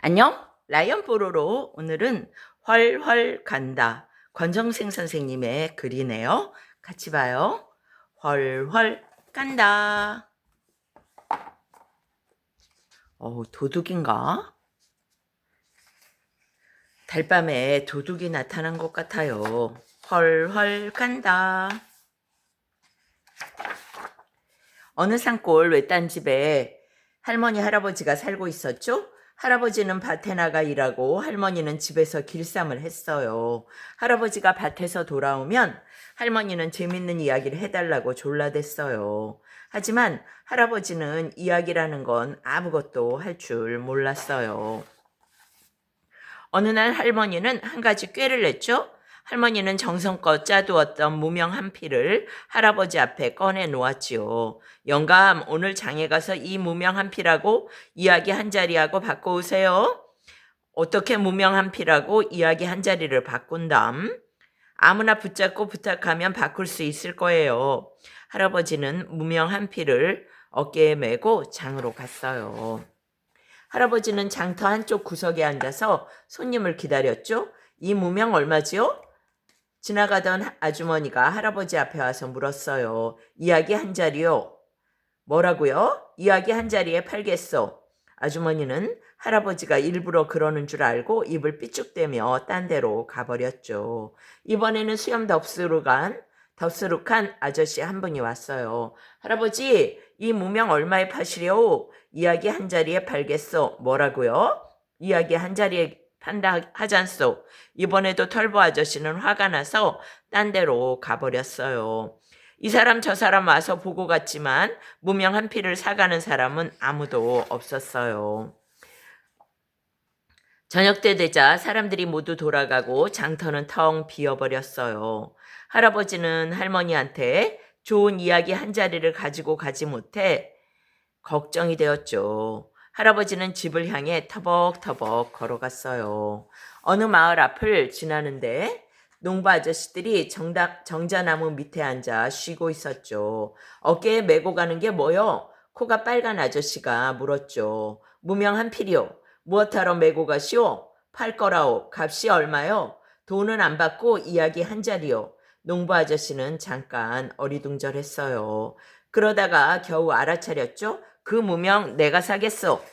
안녕? 라이언 뽀로로. 오늘은 훨훨 간다. 권정생 선생님의 글이네요. 같이 봐요. 훨훨 간다. 도둑인가? 달밤에 도둑이 나타난 것 같아요. 훨훨 간다. 어느 산골 외딴 집에 할머니 할아버지가 살고 있었죠? 할아버지는 밭에 나가 일하고 할머니는 집에서 길쌈을 했어요. 할아버지가 밭에서 돌아오면 할머니는 재밌는 이야기를 해달라고 졸라댔어요. 하지만 할아버지는 이야기라는 건 아무것도 할 줄 몰랐어요. 어느 날 할머니는 한 가지 꾀를 냈죠. 할머니는 정성껏 짜두었던 무명 한 피를 할아버지 앞에 꺼내 놓았지요. 영감, 오늘 장에 가서 이 무명 한 피라고 이야기 한 자리하고 바꿔오세요. 어떻게 무명 한 피라고 이야기 한 자리를 바꾼담? 아무나 붙잡고 부탁하면 바꿀 수 있을 거예요. 할아버지는 무명 한 피를 어깨에 메고 장으로 갔어요. 할아버지는 장터 한쪽 구석에 앉아서 손님을 기다렸죠. 이 무명 얼마지요? 지나가던 아주머니가 할아버지 앞에 와서 물었어요. 이야기 한 자리요. 뭐라고요? 이야기 한 자리에 팔겠소. 아주머니는 할아버지가 일부러 그러는 줄 알고 입을 삐죽대며 딴 데로 가버렸죠. 이번에는 수염 덥수룩한 아저씨 한 분이 왔어요. 할아버지, 이 무명 얼마에 파시려오? 이야기 한 자리에 팔겠소. 뭐라고요? 이야기 한 자리에 판다 하잖소. 이번에도 털보 아저씨는 화가 나서 딴 데로 가버렸어요. 이 사람 저 사람 와서 보고 갔지만 무명 한 피를 사가는 사람은 아무도 없었어요. 저녁 때 되자 사람들이 모두 돌아가고 장터는 텅 비어버렸어요. 할아버지는 할머니한테 좋은 이야기 한 자리를 가지고 가지 못해 걱정이 되었죠. 할아버지는 집을 향해 터벅터벅 걸어갔어요. 어느 마을 앞을 지나는데 농부 아저씨들이 정자나무 밑에 앉아 쉬고 있었죠. 어깨에 메고 가는 게 뭐요? 코가 빨간 아저씨가 물었죠. 무명 한 필이요. 무엇하러 메고 가시오? 팔 거라오. 값이 얼마요? 돈은 안 받고 이야기 한 자리요. 농부 아저씨는 잠깐 어리둥절했어요. 그러다가 겨우 알아차렸죠. 그 무명 내가 사겠소.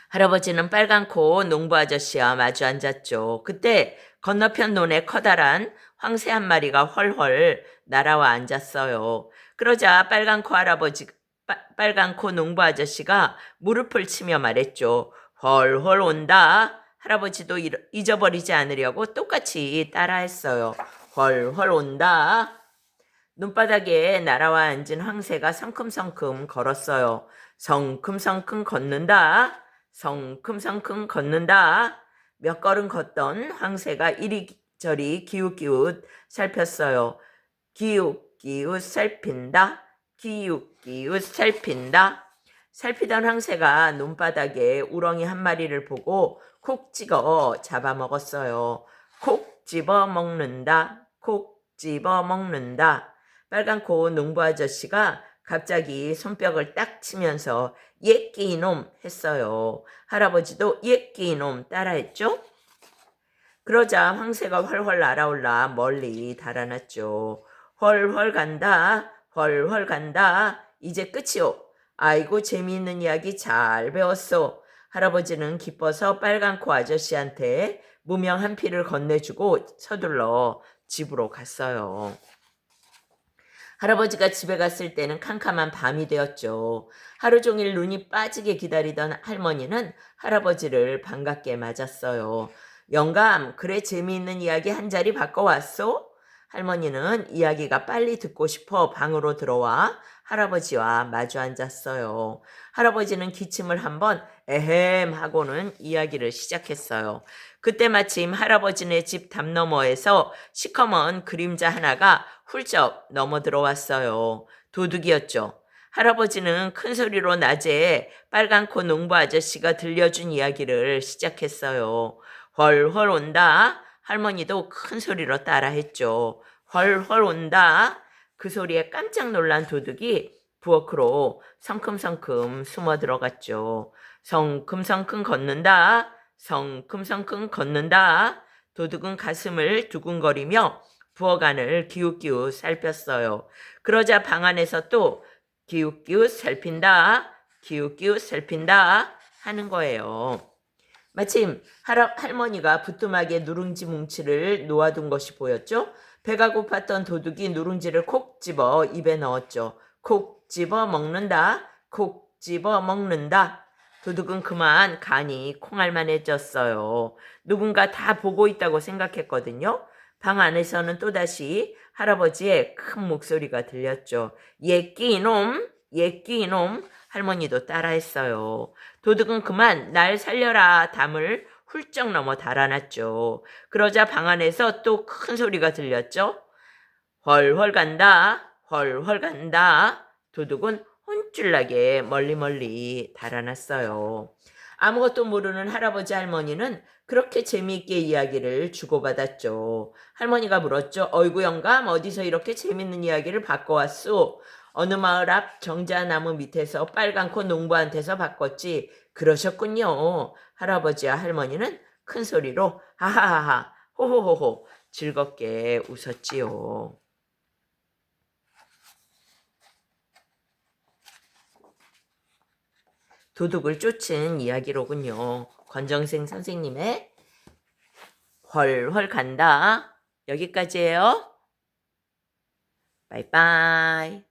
할아버지는 빨간코 농부 아저씨와 마주 앉았죠. 그때 건너편 논에 커다란 황새 한 마리가 헐헐 날아와 앉았어요. 그러자 빨간코 농부 아저씨가 무릎을 치며 말했죠. 헐헐 온다. 할아버지도 잊어버리지 않으려고 똑같이 따라했어요. 헐헐 온다. 눈바닥에 날아와 앉은 황새가 성큼성큼 걸었어요. 성큼성큼 걷는다. 성큼성큼 걷는다. 몇 걸음 걷던 황새가 이리저리 기웃기웃 살폈어요. 기웃기웃 살핀다. 기웃기웃 살핀다. 살피던 황새가 눈바닥에 우렁이 한 마리를 보고 콕 찍어 잡아먹었어요. 콕 집어 먹는다. 콕 집어 먹는다. 빨간코 농부 아저씨가 갑자기 손뼉을 딱 치면서 예끼 이놈 했어요. 할아버지도 예끼 이놈 따라했죠. 그러자 황새가 훨훨 날아올라 멀리 달아났죠. 훨훨 간다. 훨훨 간다. 이제 끝이오. 아이고 재미있는 이야기 잘 배웠어. 할아버지는 기뻐서 빨간코 아저씨한테 무명 한 피를 건네주고 서둘러 집으로 갔어요. 할아버지가 집에 갔을 때는 캄캄한 밤이 되었죠. 하루 종일 눈이 빠지게 기다리던 할머니는 할아버지를 반갑게 맞았어요. 영감, 그래 재미있는 이야기 한 자리 바꿔왔소? 할머니는 이야기가 빨리 듣고 싶어 방으로 들어와 할아버지와 마주 앉았어요. 할아버지는 기침을 한번 에헴 하고는 이야기를 시작했어요. 그때 마침 할아버지네 집 담 너머에서 시커먼 그림자 하나가 훌쩍 넘어 들어왔어요. 도둑이었죠. 할아버지는 큰 소리로 낮에 빨간코 농부 아저씨가 들려준 이야기를 시작했어요. 훨훨 온다. 할머니도 큰 소리로 따라했죠. 훨훨 온다. 그 소리에 깜짝 놀란 도둑이 부엌으로 성큼성큼 숨어 들어갔죠. 성큼성큼 걷는다. 성큼성큼 걷는다. 도둑은 가슴을 두근거리며 부엌 안을 기웃기웃 살폈어요. 그러자 방 안에서 또 기웃기웃 살핀다. 기웃기웃 살핀다 하는 거예요. 마침 할머니가 부뚜막에 누룽지 뭉치를 놓아둔 것이 보였죠. 배가 고팠던 도둑이 누룽지를 콕 집어 입에 넣었죠. 콕 집어 먹는다. 콕 집어 먹는다. 도둑은 그만 간이 콩알만해졌어요. 누군가 다 보고 있다고 생각했거든요. 방 안에서는 또다시 할아버지의 큰 목소리가 들렸죠. 예끼놈, 예끼놈. 할머니도 따라했어요. 도둑은 그만 날 살려라 담을 훌쩍 넘어 달아났죠. 그러자 방 안에서 또 큰 소리가 들렸죠. 훨훨 간다. 훨훨 간다. 도둑은 혼쭐나게 멀리 달아났어요. 아무것도 모르는 할아버지 할머니는 그렇게 재미있게 이야기를 주고받았죠. 할머니가 물었죠. 어이구 영감 어디서 이렇게 재밌는 이야기를 바꿔왔소? 어느 마을 앞 정자나무 밑에서 빨간코 농부한테서 바꿨지. 그러셨군요. 할아버지와 할머니는 큰 소리로 하하하하 호호호호 즐겁게 웃었지요. 도둑을 쫓은 이야기로군요. 권정생 선생님의 훨훨 간다. 여기까지예요. 바이바이.